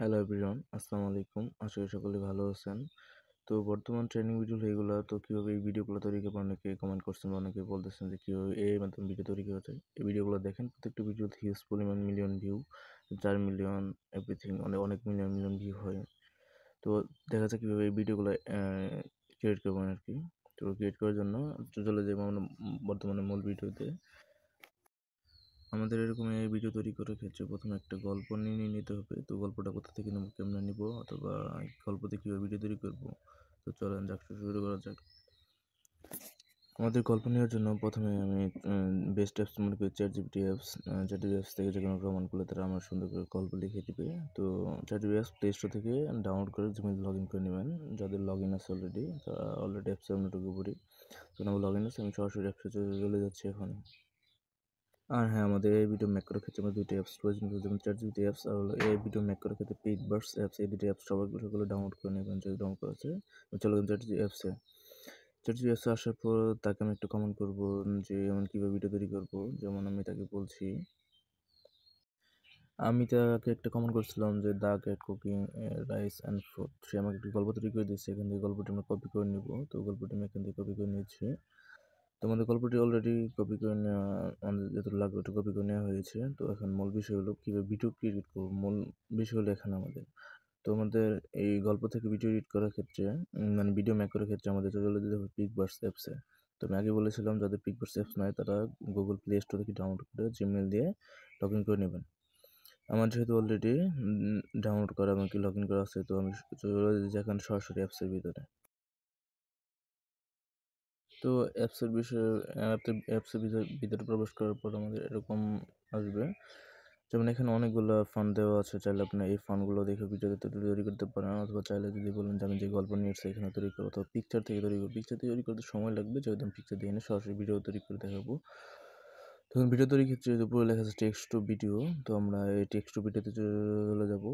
Hello everyone, আসসালামু আলাইকুম। আশা করি সকলে ভালো আছেন। তো বর্তমান ট্রেন্ডিং ভিডিও এগুলা তো কীভাবে এই ভিডিওগুলো তৈরি করবেন অনেকে কমেন্ট করছেন বা অনেকে বলতেছেন যে কীভাবে এআই এর মাধ্যমে ভিডিও তৈরি করা যায়। এই ভিডিওগুলো দেখেন প্রত্যেকটা ভিডিওতে হিউজ পরিমাণ মিলিয়ন ভিউ, ৪ মিলিয়ন এভরিথিং অনেক মিলিয়ন ভিউ হয়। তো দেখা যায় কীভাবে এই ভিডিওগুলো ক্রিয়েট করবেন আরকি। তো ক্রিয়েট করার জন্য চলে যাবো আমরা বর্তমানে মূল ভিডিওতে। আমাদের এরকম এই ভিডিও তৈরি করার ক্ষেত্রে প্রথমে একটা গল্প নিয়ে নিতে হবে। তো গল্পটা কোথা থেকে নেবো, কেমনে নিবো অথবা গল্প দিয়ে কীভাবে ভিডিও তৈরি করবো। তো চলেন শুরু করা যাক। আমাদের গল্প নেওয়ার জন্য প্রথমে আমি বেস্ট অ্যাপস মনে করি চ্যাটজিপিটি অ্যাপস। চ্যাটজিপিটি অ্যাপস থেকে যে কোনো কমান্ড করলে তারা আমার সুন্দর করে গল্প লিখে দিবে। তো চ্যাটজিপিটি অ্যাপস প্লে স্টোর থেকে ডাউনলোড করে জিমেইল লগ ইন করে নেবেন। যাদের লগ ইন আছে অলরেডি তারা অলরেডি অ্যাপসে আমরা ঢুকে পড়ি। তো আমার লগ ইন আছে, আমি সরাসরি অ্যাপসে চলে যাচ্ছি এখন। আর হ্যাঁ, আমাদের এই ভিডিও মেক করার ক্ষেত্রে আমরা ২টা অ্যাপস প্রয়োজন হবে, যেমন চ্যাটজিপিটি অ্যাপস আর হলো এই ভিডিও মেক করার ক্ষেত্রে পিকবার্স অ্যাপস। এই ২টা অ্যাপস সকলে ডাউনলোড করে নেবেন। যদি ডাউনলোড করা আছে চলে গেলাম চ্যাটজিপিটি অ্যাপসে। চ্যাটজিপিটি অ্যাপসে আসার পর তাকে আমি একটা কমেন্ট করবো যে আমি কীভাবে ভিডিও তৈরি করবো। যেমন আমি তাকে বলছি, আমি তাকে একটা কমেন্ট করছিলাম যে the cat cooking rice and food. সে আমাকে একটা গল্প তৈরি করে দিচ্ছে। এখান থেকে গল্পটি আমরা কপি করে নিব। তো গল্পটি আমি এখান থেকে কপি করে নিচ্ছি। তো আমাদের গল্পটি অলরেডি কপি করে নেওয়া, আমাদের যতটুকু লাগবে ওটা কপি করে নেওয়া হয়েছে। তো এখন মূল বিষয় হলো কীভাবে ভিডিও ক্রিয়েট করবো। মূল বিষয় হলো এখানে আমাদের। তো আমাদের এই গল্প থেকে ভিডিও এডিট করার ক্ষেত্রে মানে ভিডিও মেক করার ক্ষেত্রে আমাদের চলে যেতে হবে পিকবার্স অ্যাপসে। তো আমি আগে বলেছিলাম যাদের পিকবার্স অ্যাপস নাই তারা গুগল প্লে স্টোর থেকে ডাউনলোড করে জিমেইল দিয়ে লগ ইন করে নেবেন। আমার যেহেতু অলরেডি ডাউনলোড করা এবং লগ ইন করা আছে, তো আমি চলে যাচ্ছি এখন সরাসরি অ্যাপসের ভিতরে। তো অ্যাপসের ভিতরে প্রবেশ করার পর আমাদের এরকম আসবে, যেমন এখানে অনেকগুলো ফান্ড দেওয়া আছে। চাইলে আপনি এই ফান্ডগুলো দেখে ভিডিও তৈরি করতে পারেন, অথবা চাইলে যদি বলেন যে আমি যে গল্প নিয়ে এসেছি এখানে তৈরি করবো, অথবা পিকচার থেকে তৈরি করবো। পিকচার তৈরি করতে সময় লাগবে, যেহেতু আমি পিকচার দিয়ে এনে সরাসরি ভিডিও তৈরি করে দেখাবো। তখন ভিডিও তৈরির ক্ষেত্রে উপরে লেখা আছে টেক্সট টু ভিডিও। তো আমরা এই টেক্সট টু ভিডিওতে চলে যাবো।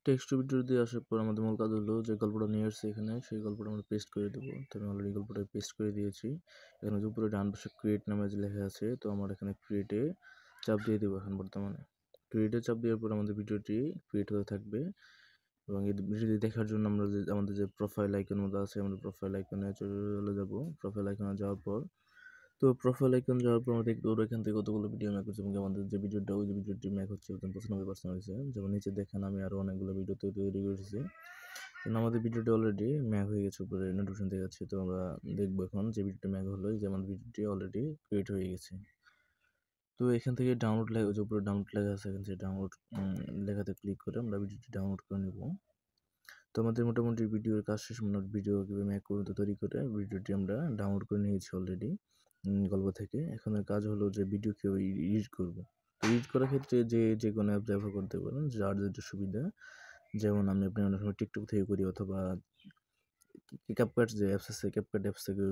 টেক্সট টু ভিডিও দিয়ে আসার পর আমাদের মূল কাজ হলো যে গল্পটা নিয়ে আসছে এখানে, সেই গল্পটা আমরা পেস্ট করে দেবো। তো আমি অলরেডি গল্পটা পেস্ট করে দিয়েছি। এখানে যে উপরে ডান পাশে ক্রিয়েট নামে যে লেখা আছে, তো আমার এখানে ক্রিয়েটে চাপ দিয়ে দেবো এখন বর্তমানে। ক্রিয়েটে চাপ দেওয়ার পর আমাদের ভিডিওটি ক্রিয়েট হতে থাকবে, এবং এই ভিডিওটি দেখার জন্য আমরা আমাদের যে প্রোফাইল আইকন মতো আছে, আমরা প্রোফাইল আইকনে চলে যাবো। প্রোফাইল আইকনে যাওয়ার পর প্রোফাইল আইকন যাওয়ার পর আমরা দেখবো ওরা এখান থেকে কতগুলো ভিডিও মেক করছে, এবং আমাদের যে ভিডিওটি মেক হচ্ছে ওটা 95% হয়েছে। যেমন নিচে দেখেন আমি আরও অনেকগুলো ভিডিও তৈরি করেছি। কারণ আমাদের ভিডিওটি অলরেডি ম্যাক হয়ে গেছে, উপরে নোটিফিকেশন দেখাচ্ছে। তো আমরা দেখবো এখন যে ভিডিওটি ম্যাক হলো, যে আমার ভিডিওটি অলরেডি ক্রিয়েট হয়ে গেছে। তো এখান থেকে ডাউনলোড লেখা, ওই যে উপরে ডাউনলোড লেখা আছে, এখান থেকে ডাউনলোড লেখাতে ক্লিক করে আমরা ভিডিওটি ডাউনলোড করে নেব। তো আমাদের মোটামুটি ভিডিওর কাজ শেষ। ভিডিও কীভাবে মেক করবো তৈরি করে ভিডিওটি আমরা ডাউনলোড করে নিয়েছি অলরেডি গল্প থেকে। এখন কাজ হলো যে ভিডিও কীভাবে এডিট করবো। তো এডিট করার ক্ষেত্রে যে কোনো অ্যাপ ব্যবহার করতে পারেন, যার যেটা সুবিধা। যেমন আপনি অনেক সময় টিকটক থেকে করি, অথবা ক্যাপকাট যে অ্যাপস আছে, ক্যাপকাট অ্যাপস থেকে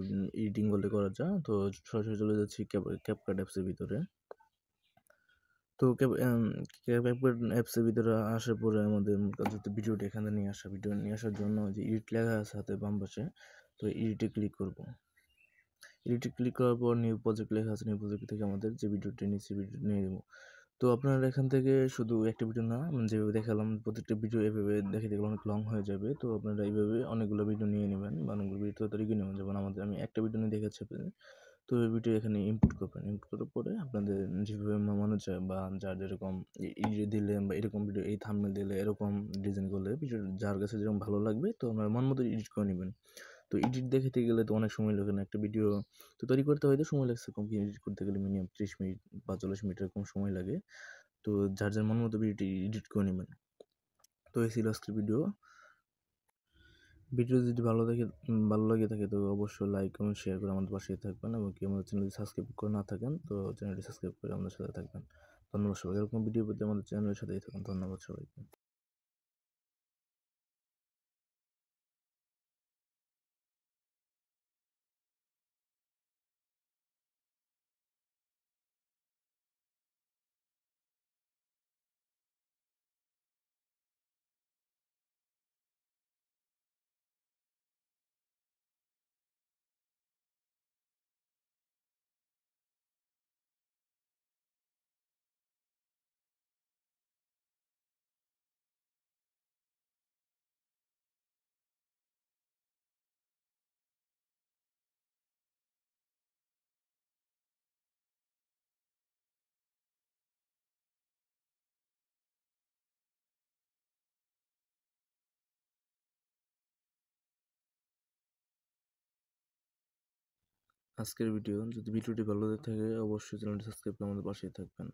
এডিটিং করলে করা যায়। তো সরাসরি চলে যাচ্ছি ক্যাপকাট অ্যাপসের ভিতরে। তো ক্যাপকাট অ্যাপসের ভিতরে আসার পরে আমাদের কাজ হচ্ছে ভিডিওটি এখানে নিয়ে আসা। ভিডিও নিয়ে আসার জন্য যে এডিট লেখা আছে হাতে বাম পাশে, তো এডিটে ক্লিক করব। এডিটে ক্লিক করার পর নিউ প্রজেক্ট লেখা আছে, নিউ প্রজেক্ট থেকে আমাদের যে ভিডিওটি নিচ্ছি ভিডিও নিয়ে নেব। তো আপনারা এখান থেকে শুধু একটা ভিডিও না, যেভাবে দেখালাম প্রত্যেকটা ভিডিও এভাবে দেখে দেখলে অনেক লং হয়ে যাবে। তো আপনারা এইভাবে অনেকগুলো ভিডিও নিয়ে নেবেন বা অনেকগুলো ভিডিও তৈরি করে নেবেন। যেমন আমি একটা ভিডিও নিয়ে দেখাচ্ছি আপনাদের। তো এই ভিডিও এখানে ইনপুট করবেন। ইনপুট করার পরে আপনাদের যেভাবে মনে চায় বা যার যেরকম দিলে বা এরকম ভিডিও এই থাম্বনেল দিলে এরকম ডিজাইন করলে ভিডিও যার কাছে যেরকম ভালো লাগবে, তো আপনারা মন মতো এডিট করে নেবেন। তো এডিট দেখাতে গেলে তো অনেক সময় লাগে না। একটা ভিডিও তো তৈরি করতে হয়তো সময় লাগছে কম, এডিট করতে গেলে মিনিমাম 30 মিনিট বা 40 মিনিট এরকম সময় লাগে। তো যার মন মতো ভিডিওটি এডিট করে নেবেন। তো এই ছিল আজকের ভিডিও। ভিডিও যদি ভালো লাগে থাকে তো অবশ্যই লাইক, কমেন্ট, শেয়ার করে আমাদের পাশে থাকবেন, এবং কি আমাদের চ্যানেলটি সাবস্ক্রাইব করে না থাকেন তো চ্যানেলটি সাবস্ক্রাইব করে আমাদের সাথে থাকবেন। ধন্যবাদ সবাই। এরকম ভিডিও পেতে আমাদের চ্যানেলের সাথেই থাকুন। ধন্যবাদ সবাইকে। আজকের ভিডিও। যদি ভিডিওটি ভালো লেগে থাকে অবশ্যই চ্যানেলটি সাবস্ক্রাইব করে আমাদের পাশেই থাকবেন।